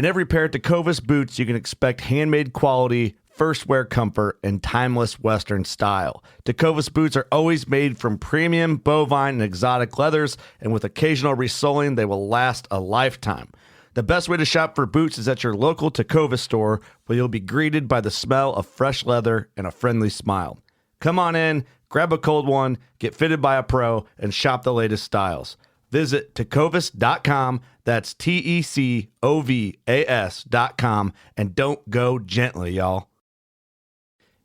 In every pair of Tecovas boots, you can expect handmade quality, first wear comfort, and timeless Western style. Tecovas boots are always made from premium, bovine, and exotic leathers, and with occasional resoling, they will last a lifetime. The best way to shop for boots is at your local Tecovas store, where you'll be greeted by the smell of fresh leather and a friendly smile. Come on in, grab a cold one, get fitted by a pro, and shop the latest styles. Visit tecovas.com, that's TECOVAS.com, and don't go gently, y'all.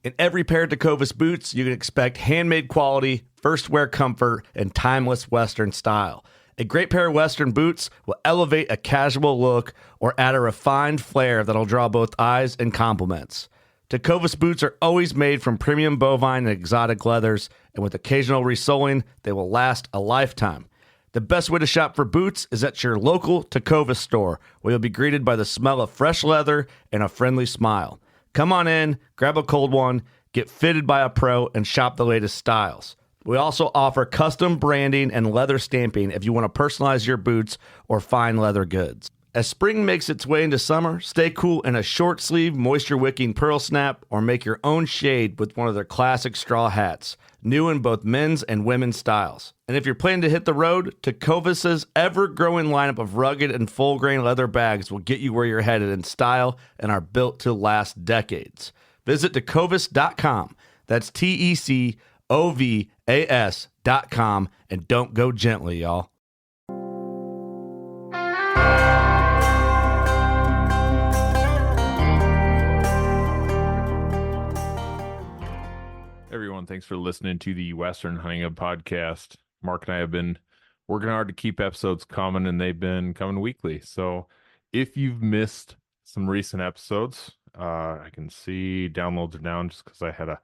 In every pair of Tecovas boots, you can expect handmade quality, first wear comfort, and timeless Western style. A great pair of Western boots will elevate a casual look or add a refined flair that'll draw both eyes and compliments. Tecovas boots are always made from premium bovine and exotic leathers, and with occasional resoling, they will last a lifetime. The best way to shop for boots is at your local Tecovas store, where you'll be greeted by the smell of fresh leather and a friendly smile. Come on in, grab a cold one, get fitted by a pro, and shop the latest styles. We also offer custom branding and leather stamping if you want to personalize your boots or fine leather goods. As spring makes its way into summer, stay cool in a short sleeve, moisture-wicking pearl snap, or make your own shade with one of their classic straw hats, new in both men's and women's styles. And if you're planning to hit the road, Tecovas' ever-growing lineup of rugged and full-grain leather bags will get you where you're headed in style and are built to last decades. Visit tecovas.com, that's TECOVAS.com, and don't go gently, y'all. Everyone, thanks for listening to the Western Hunting Hub podcast. Mark and I have been working hard to keep episodes coming, and they've been coming weekly. So if you've missed some recent episodes, I can see downloads are down just because I had a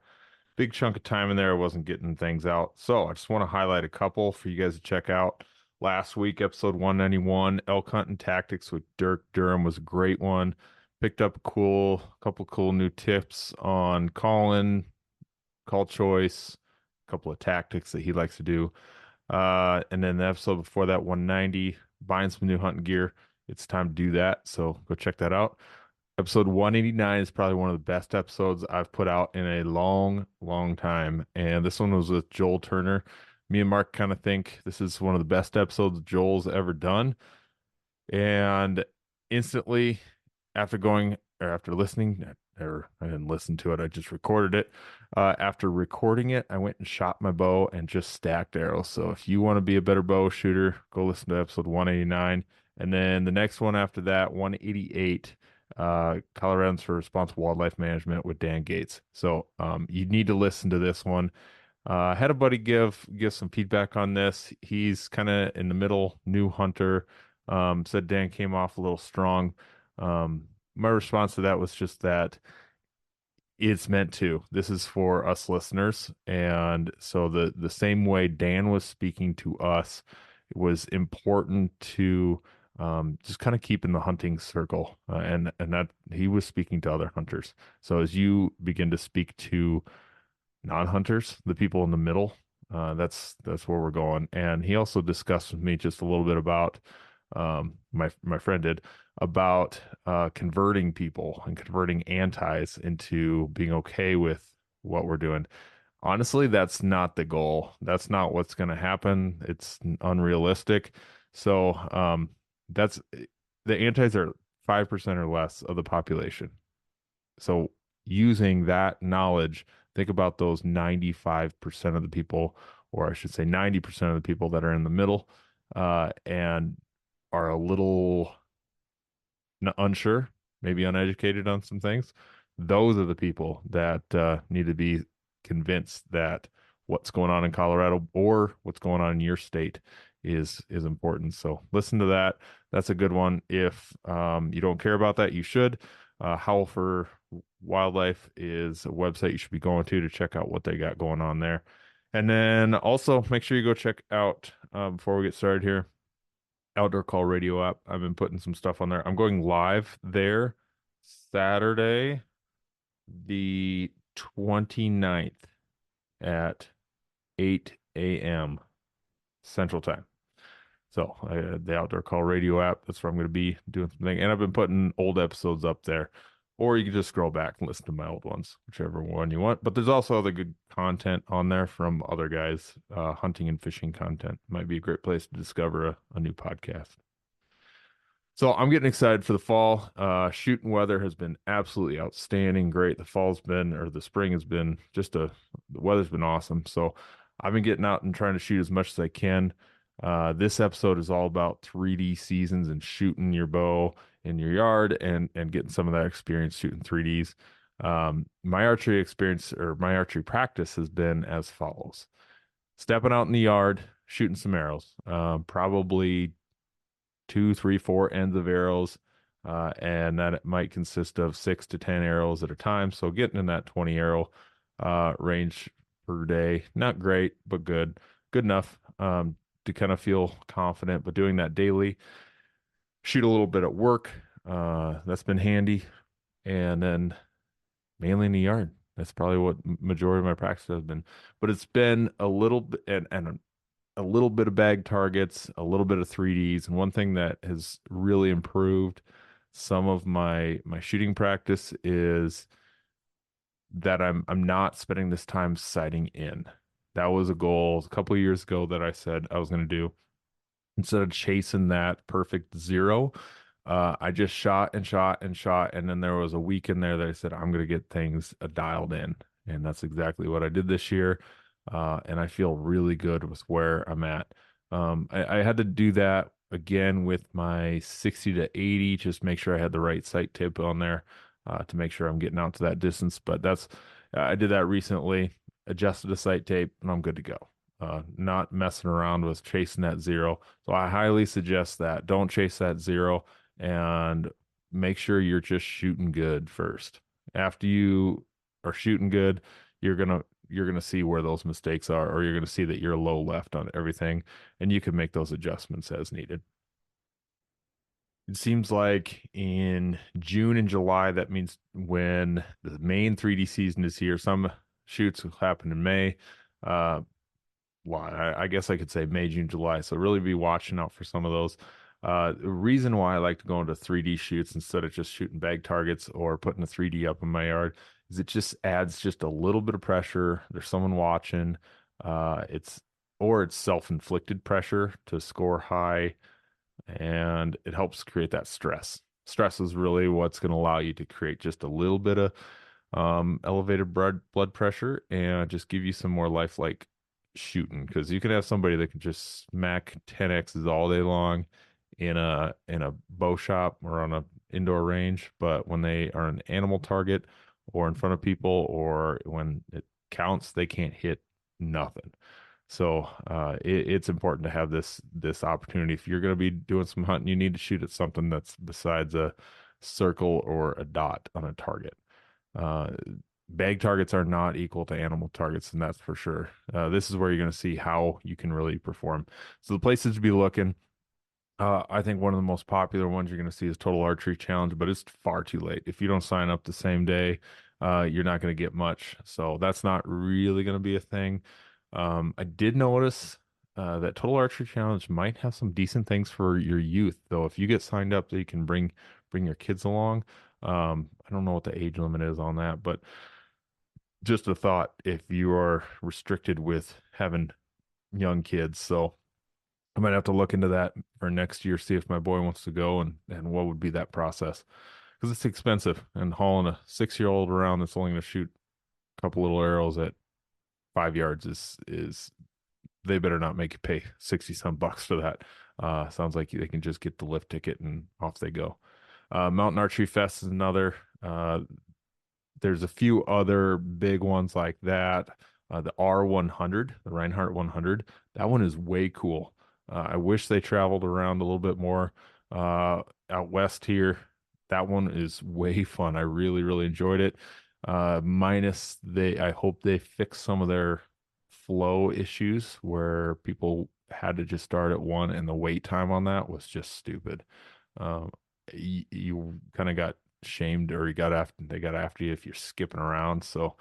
big chunk of time in there. I wasn't getting things out. So I just want to highlight a couple for you guys to check out. Last week, episode 191, Elk Hunting Tactics with Dirk Durham was a great one. Picked up a couple cool new tips on calling, call choice, a couple of tactics that he likes to do. And then the episode before that, 190, buying some new hunting gear. It's time to do that, so go check that out. Episode 189 is probably one of the best episodes I've put out in a long, long time. And this one was with Joel Turner. Me and Mark kind of think this is one of the best episodes Joel's ever done. And instantly, after listening, or I didn't listen to it, I just recorded it. After recording it, I went and shot my bow and just stacked arrows. So if you want to be a better bow shooter, go listen to episode 189. And then the next one after that, 188, Coloradans for Responsible Wildlife Management with Dan Gates. So you need to listen to this one. I had a buddy give some feedback on this. He's kind of in the middle, new hunter. Said Dan came off a little strong. My response to that was just that it's meant to. This is for us listeners. And so the same way Dan was speaking to us, it was important to just kind of keep in the hunting circle. And that he was speaking to other hunters. So as you begin to speak to non-hunters, the people in the middle, that's where we're going. And he also discussed with me just a little bit about my friend did about converting people and converting antis into being okay with what we're doing. Honestly, that's not the goal. That's not what's going to happen. It's unrealistic. So that's the antis are 5% or less of the population. So using that knowledge, think about those 95% of the people, or I should say 90% of the people that are in the middle and are a little unsure, maybe uneducated on some things. Those are the people that need to be convinced that what's going on in Colorado or what's going on in your state is important. So listen to that. That's a good one. If you don't care about that, you should. Howl for Wildlife is a website you should be going to check out what they got going on there. And then also make sure you go check out, before we get started here, Outdoor Call Radio app. I've been putting some stuff on there. I'm going live there Saturday, the 29th at 8 a.m. Central Time. So the Outdoor Call Radio app, that's where I'm going to be doing something. And I've been putting old episodes up there. Or you can just scroll back and listen to my old ones, whichever one you want. But there's also other good content on there from other guys, hunting and fishing content. Might be a great place to discover a new podcast. So I'm getting excited for the fall. Shooting weather has been absolutely outstanding. Great. The spring has been the weather's been awesome. So I've been getting out and trying to shoot as much as I can. This episode is all about 3D seasons and shooting your bow in your yard and getting some of that experience shooting 3Ds. My archery experience or my archery practice has been as follows: stepping out in the yard, shooting some arrows, probably two, three, four ends of arrows, and that it might consist of 6 to 10 arrows at a time. So getting in that 20 arrow range per day, not great, but good enough to kind of feel confident. But doing that daily, shoot a little bit at work, that's been handy, and then mainly in the yard. That's probably what majority of my practice has been. But it's been a little bit and a little bit of bag targets, a little bit of 3Ds, and one thing that has really improved some of my shooting practice is that I'm not spending this time sighting in. That was a goal a couple of years ago that I said I was going to do. Instead of chasing that perfect zero, I just shot and shot and shot, and then there was a week in there that I said I'm going to get things dialed in, and that's exactly what I did this year. And I feel really good with where I'm at. I had to do that again with my 60 to 80, just make sure I had the right sight tip on there to make sure I'm getting out to that distance. But I did that recently, adjusted the sight tape, and I'm good to go. Not messing around with chasing that zero. So I highly suggest that. Don't chase that zero and make sure you're just shooting good first. After you are shooting good, you're gonna see where those mistakes are, or you're gonna see that you're low left on everything, and you can make those adjustments as needed. It seems like in June and July, that means when the main 3D season is here. Some shoots will happen in May. Well, I guess I could say May, June, July. So really be watching out for some of those. The reason why I like to go into 3D shoots instead of just shooting bag targets or putting a 3D up in my yard is it just adds just a little bit of pressure. There's someone watching. It's self-inflicted pressure to score high, and it helps create that stress. Stress is really what's going to allow you to create just a little bit of elevated blood pressure and just give you some more lifelike shooting, because you can have somebody that can just smack 10x's all day long in a bow shop or on a indoor range, but when they are an animal target or in front of people or when it counts, they can't hit nothing. So it's important to have this opportunity. If you're going to be doing some hunting, you need to shoot at something that's besides a circle or a dot on a target. Uh, Bag targets are not equal to animal targets, and that's for sure. This is where you're going to see how you can really perform. So the places to be looking, I think one of the most popular ones you're going to see is Total Archery Challenge, but it's far too late. If you don't sign up the same day, you're not going to get much. So that's not really going to be a thing. I did notice that Total Archery Challenge might have some decent things for your youth, though. If you get signed up, that you can bring your kids along. I don't know what the age limit is on that, but just a thought if you are restricted with having young kids. So I might have to look into that for next year, see if my boy wants to go and what would be that process. Because it's expensive, and hauling a 6-year-old around that's only going to shoot a couple little arrows at 5 yards is they better not make you pay 60 some bucks for that. Sounds like they can just get the lift ticket and off they go. Mountain Archery Fest is another. There's a few other big ones like that. The R100, the Reinhardt 100, that one is way cool. I wish they traveled around a little bit more out west here. That one is way fun. I really, really enjoyed it. Minus I hope they fix some of their flow issues where people had to just start at one, and the wait time on that was just stupid. You kind of got shamed, or they got after you if you're skipping around. So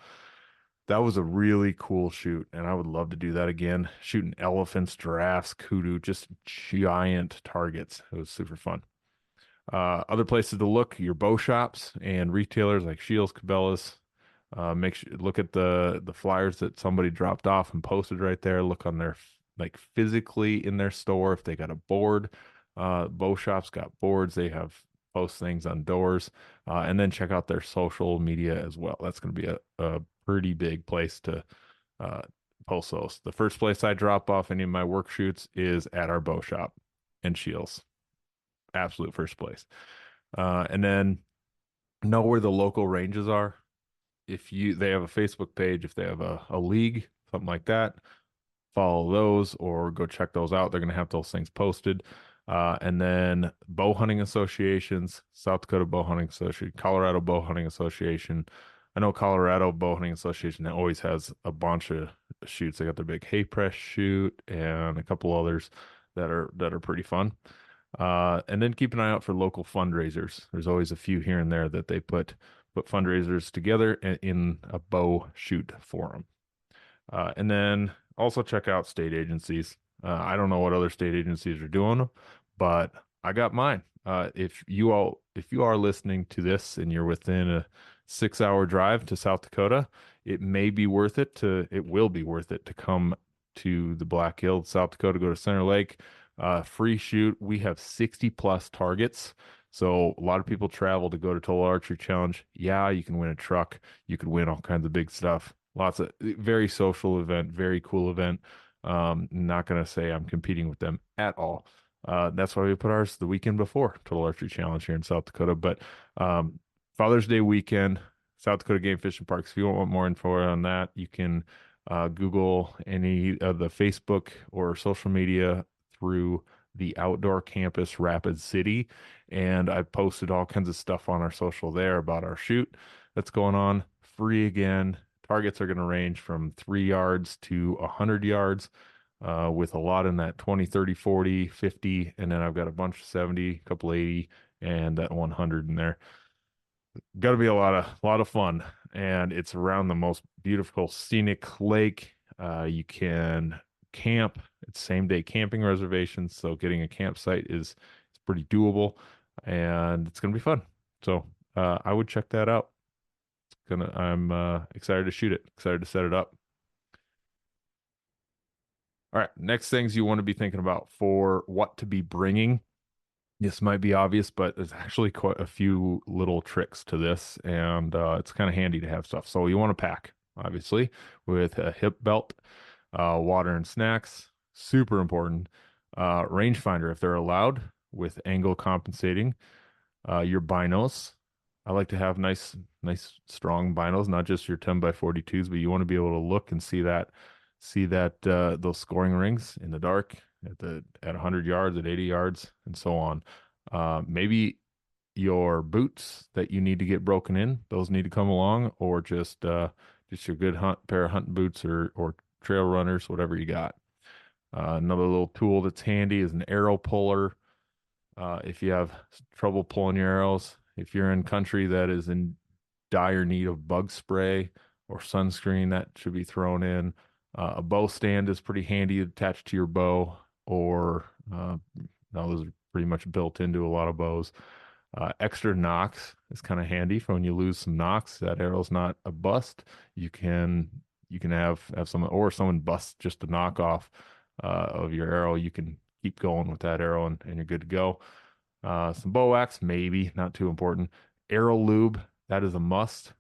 That was a really cool shoot, and I would love to do that again. Shooting elephants, giraffes, kudu, just giant targets. It was super fun. Other places to look, your bow shops and retailers like Shields, Cabela's. Make sure look at the flyers that somebody dropped off and posted right there. Look on their like physically in their store if they got a board. Bow shops got boards. They have post things on doors, and then check out their social media as well. That's going to be a pretty big place to uh, post those. The first place I drop off any of my work shoots is at our bow shop in Shields. Absolute first place. And then know where the local ranges are. If they have a Facebook page, if they have a league, something like that, follow those or go check those out. They're going to have those things posted. And then bow hunting associations, South Dakota Bow Hunting Association, Colorado Bow Hunting Association. I know Colorado Bow Hunting Association always has a bunch of shoots. They got their big hay press shoot and a couple others that are pretty fun. And then keep an eye out for local fundraisers. There's always a few here and there that they put fundraisers together in a bow shoot forum. And then also check out state agencies. I don't know what other state agencies are doing, but I got mine. If you are listening to this and you're within a 6-hour drive to South Dakota, it will be worth it to come to the Black Hills, South Dakota, go to Center Lake. Free shoot. We have 60 plus targets. So a lot of people travel to go to Total Archery Challenge. Yeah, you can win a truck. You could win all kinds of big stuff. Lots of very social event, very cool event. Not going to say I'm competing with them at all. That's why we put ours the weekend before Total Archery Challenge here in South Dakota. But Father's Day weekend, South Dakota Game Fishing Parks. If you want more info on that, you can Google any of the Facebook or social media through the outdoor campus Rapid City. And I posted all kinds of stuff on our social there about our shoot that's going on. Free again. Targets are going to range from 3 yards to 100 yards, with a lot in that 20, 30, 40, 50. And then I've got a bunch of 70, a couple 80, and that 100 in there. Got to be a lot of fun. And it's around the most beautiful scenic lake. You can camp. It's same day camping reservations, so getting a campsite is pretty doable, and it's gonna be fun. So I would check that out. I'm excited to shoot it, excited to set it up. All right, next things you want to be thinking about for what to be bringing. This might be obvious, but there's actually quite a few little tricks to this, and it's kind of handy to have stuff. So you want to pack, obviously, with a hip belt, water and snacks, super important. Rangefinder, if they're allowed, with angle compensating. Your binos. I like to have nice, strong binos, not just your 10 by 42s, but you want to be able to look and see that those scoring rings in the dark at 100 yards, at 80 yards, and so on. Maybe your boots that you need to get broken in, those need to come along, or just your good pair of hunting boots or trail runners, whatever you got. Another little tool that's handy is an arrow puller. If you have trouble pulling your arrows, if you're in country that is in dire need of bug spray or sunscreen, that should be thrown in. A bow stand is pretty handy attached to your bow, or those are pretty much built into a lot of bows. Extra nocks is kind of handy for when you lose some nocks. That arrow's not a bust. You can have someone, or someone busts just a knockoff of your arrow. You can keep going with that arrow and you're good to go. Some bow wax, maybe not too important. Arrow lube, that is a must.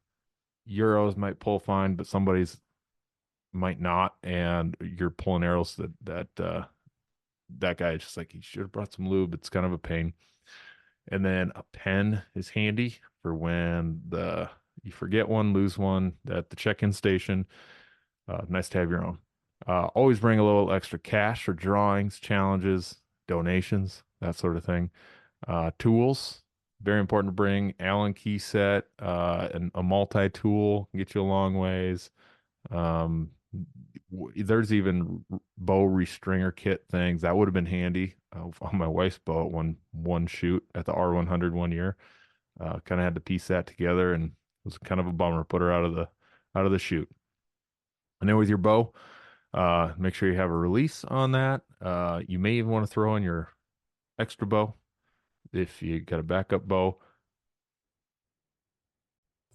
Your arrows might pull fine, but somebody's might not, and you're pulling arrows that guy is just like, he should have brought some lube. It's kind of a pain. And then a pen is handy for when you forget one, lose one at the check-in station. Nice to have your own. Always bring a little extra cash for drawings, challenges, donations, that sort of thing. Tools, very important to bring. Allen key set, and a multi-tool can get you a long ways. There's even bow restringer kit things that would have been handy on my wife's bow at one shoot at the R100 one year. Kind of had to piece that together, and it was kind of a bummer. Put her out of the shoot. And then with your bow, make sure you have a release on that. You may even want to throw in your extra bow if you got a backup bow.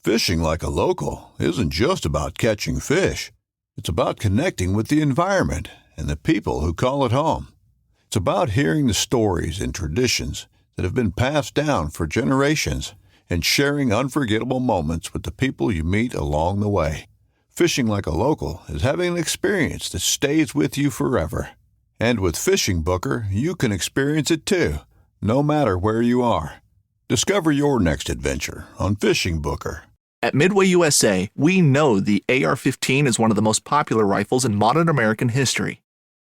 Fishing like a local isn't just about catching fish. It's about connecting with the environment and the people who call it home. It's about hearing the stories and traditions that have been passed down for generations and sharing unforgettable moments with the people you meet along the way. Fishing like a local is having an experience that stays with you forever. And with Fishing Booker, you can experience it too, no matter where you are. Discover your next adventure on Fishing Booker. At Midway USA, we know the AR-15 is one of the most popular rifles in modern American history.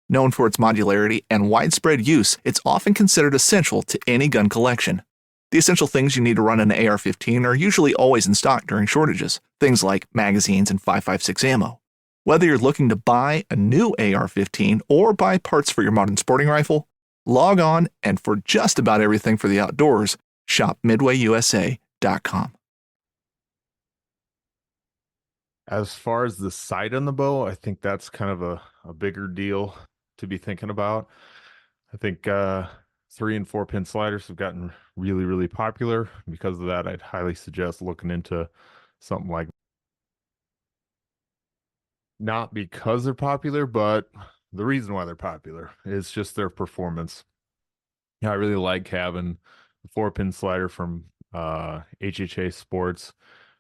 Known for its modularity and widespread use, it's often considered essential to any gun collection. The essential things you need to run an AR-15 are usually always in stock during shortages, things like magazines and 5.56 ammo. Whether you're looking to buy a new AR-15 or buy parts for your modern sporting rifle, log on and for just about everything for the outdoors, shop MidwayUSA.com. As far as the sight on the bow, I think that's kind of a bigger deal to be thinking about. I think 3 and 4 pin sliders have gotten really, really popular. Because of that, I'd highly suggest looking into something like, not because they're popular, but the reason why they're popular is just their performance. Yeah, I really like having the 4 pin slider from HHA Sports.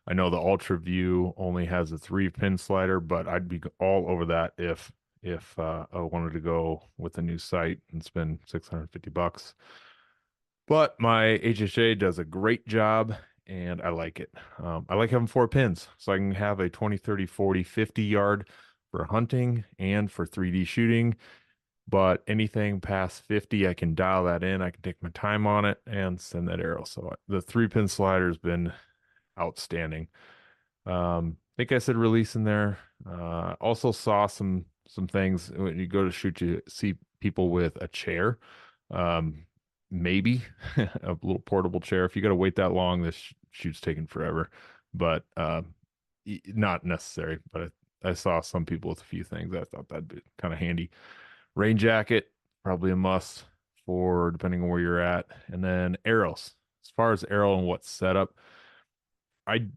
I know the Ultra View only has a 3 pin slider, but I'd be all over that if I wanted to go with a new sight and spend $650. But my HHA does a great job and I like it. I like having 4 pins so I can have a 20, 30, 40, 50 yard for hunting and for 3D shooting. But anything past 50, I can dial that in. I can take my time on it and send that arrow. So the 3 pin slider has been outstanding. I think I said release in there. Also saw some things when you go to shoot, you see people with a chair, maybe a little portable chair. If you got to wait that long, this shoot's taking forever, but not necessary. But I saw some people with a few things. I thought that'd be kind of handy. Rain jacket, probably a must for depending on where you're at. And then arrows. As far as arrow and what setup, I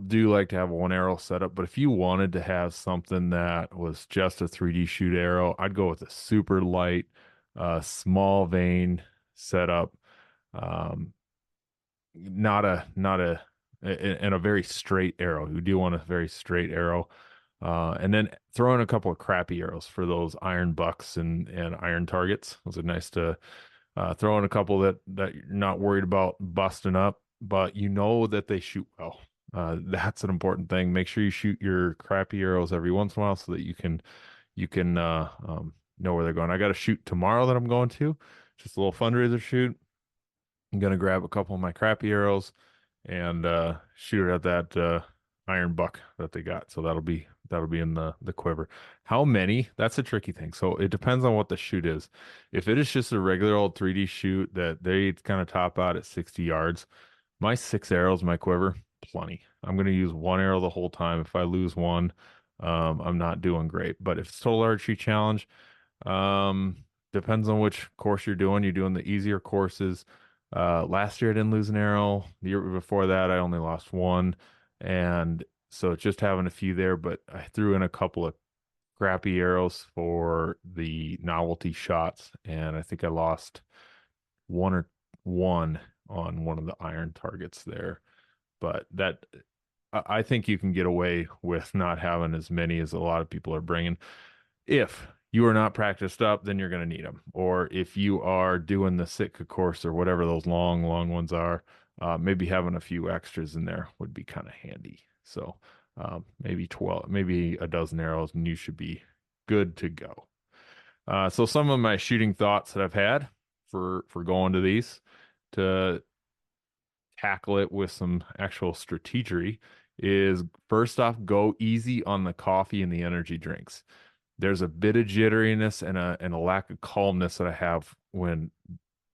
do like to have one arrow setup, but if you wanted to have something that was just a 3D shoot arrow, I'd go with a super light, small vein setup. Not a and a very straight arrow. You do want a very straight arrow. And then throw in a couple of crappy arrows for those iron bucks and iron targets. Those are nice to throw in a couple that you're not worried about busting up, but you know that they shoot well. That's an important thing. Make sure you shoot your crappy arrows every once in a while so that you can know where they're going. I got a shoot tomorrow that I'm going to, just a little fundraiser shoot. I'm gonna grab a couple of my crappy arrows and shoot it at that iron buck that they got. So that'll be in the quiver. How many? That's a tricky thing. So it depends on what the shoot is. If it is just a regular old 3D shoot that they kind of top out at 60 yards, my 6 arrows, my quiver, plenty. I'm going to use one arrow the whole time. If I lose one, I'm not doing great. But if it's total archery challenge, depends on which course you're doing. You're doing the easier courses. Last year I didn't lose an arrow. The year before that I only lost one. And so just having a few there, but I threw in a couple of crappy arrows for the novelty shots, and I think I lost one on one of the iron targets there. But that, I think you can get away with not having as many as a lot of people are bringing. If you are not practiced up, then you're going to need them. Or if you are doing the Sitka course or whatever those long ones are, maybe having a few extras in there would be kind of handy. So maybe 12, maybe a dozen arrows, and you should be good to go. So some of my shooting thoughts that I've had for going to these to tackle it with some actual strategery is, first off, go easy on the coffee and the energy drinks. There's a bit of jitteriness and a lack of calmness that I have when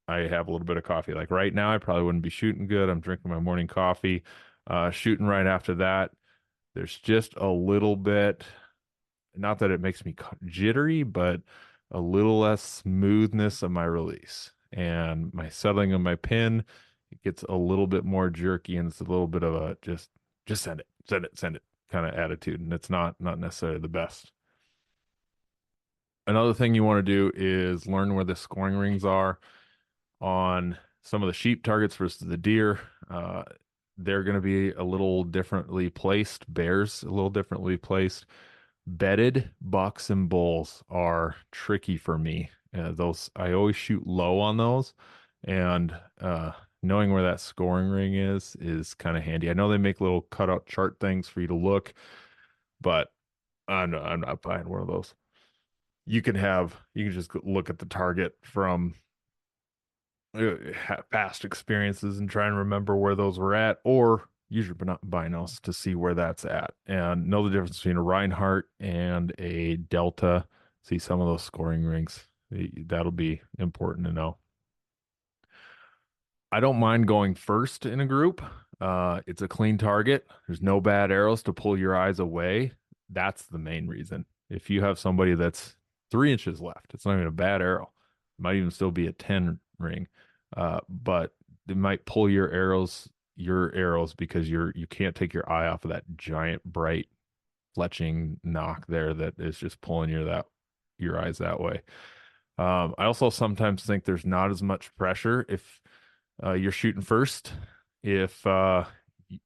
I have a little bit of coffee. Like right now, I probably wouldn't be shooting good. I'm drinking my morning coffee. Shooting right after that, there's just a little bit, not that it makes me jittery, but a little less smoothness of my release. And my settling of my pin, it gets a little bit more jerky, and it's a little bit of a just send it kind of attitude. And it's not necessarily the best. Another thing you want to do is learn where the scoring rings are on some of the sheep targets versus the deer. They're going to be a little differently placed. Bears a little differently placed. Bedded bucks and bulls are tricky for me. Those I always shoot low on those, and knowing where that scoring ring is kind of handy. I know they make little cutout chart things for you to look, but I'm not buying one of those. You can just look at the target from past experiences and try and remember where those were at, or use your binos to see where that's at and know the difference between a Reinhardt and a Delta. See some of those scoring rings. That'll be important to know. I don't mind going first in a group. It's a clean target. There's no bad arrows to pull your eyes away. That's the main reason. If you have somebody that's 3 inches left, it's not even a bad arrow. It might even still be a 10 ring. But it might pull your arrows because you can't take your eye off of that giant bright fletching knock there that is just pulling your eyes that way. I also sometimes think there's not as much pressure if you're shooting first. If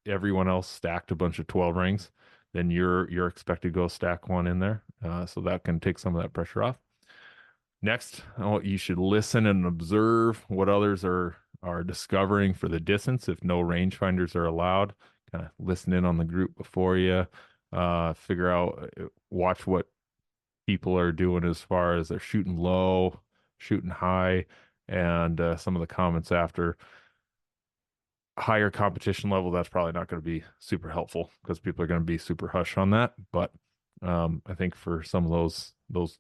everyone else stacked a bunch of 12 rings, then you're expected to go stack one in there. So that can take some of that pressure off. Next, you should listen and observe what others are discovering for the distance. If no rangefinders are allowed, kind of listen in on the group before you figure out, watch what people are doing as far as they're shooting low, shooting high, and some of the comments after. Higher competition level, that's probably not going to be super helpful because people are going to be super hush on that. But I think for some of those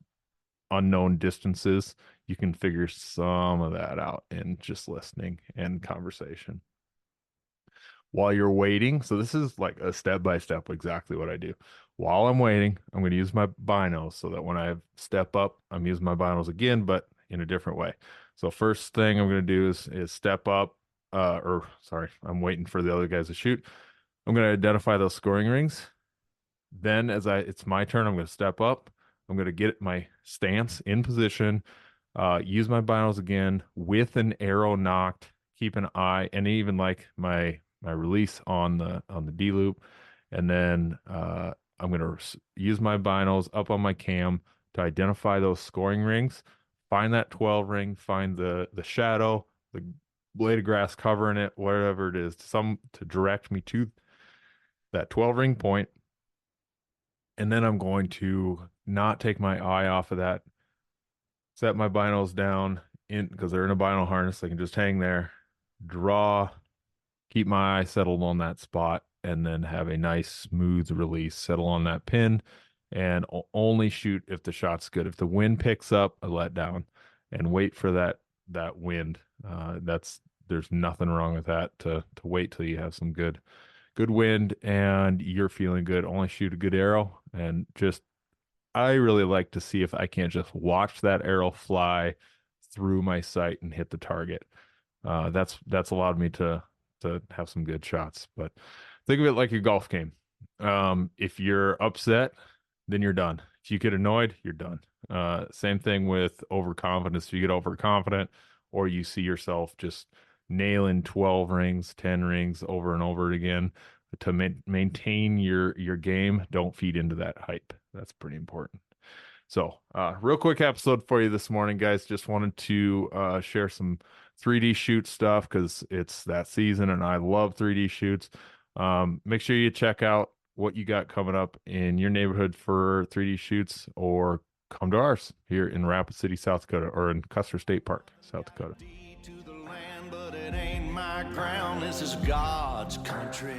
unknown distances, you can figure some of that out in just listening and conversation while you're waiting. So this is like a step-by-step exactly what I do. While I'm waiting, I'm going to use my binos so that when I step up, I'm using my binos again, but in a different way. So first thing I'm going to do is step up, I'm waiting for the other guys to shoot. I'm going to identify those scoring rings. Then it's my turn, I'm going to step up. I'm going to get my stance in position, use my binos again with an arrow knocked, keep an eye, and even like my release on the D loop. And then I'm going to use my binos up on my cam to identify those scoring rings, find that 12 ring, find the shadow, the blade of grass covering it, whatever it is, to direct me to that 12 ring point. And then I'm going to not take my eye off of that, set my binos down because they're in a bino harness. They can just hang there, draw, keep my eye settled on that spot, and then have a nice smooth release, settle on that pin, and only shoot if the shot's good. If the wind picks up, I let down and wait for that wind. There's nothing wrong with that to wait till you have some good wind and you're feeling good. Only shoot a good arrow, and I really like to see if I can't just watch that arrow fly through my sight and hit the target. That's allowed me to have some good shots. But think of it like a golf game. If you're upset, then you're done. If you get annoyed, you're done. Same thing with overconfidence. If you get overconfident or you see yourself just nailing 12 rings, 10 rings over and over again, to maintain your game, don't feed into that hype. That's pretty important. So real quick episode for you this morning, guys. Just wanted to share some 3D shoot stuff because it's that season and I love 3D shoots. Make sure you check out what you got coming up in your neighborhood for 3D shoots, or come to ours here in Rapid City, South Dakota, or in Custer State Park, South Dakota. To the land, but it ain't my ground. This is God's country.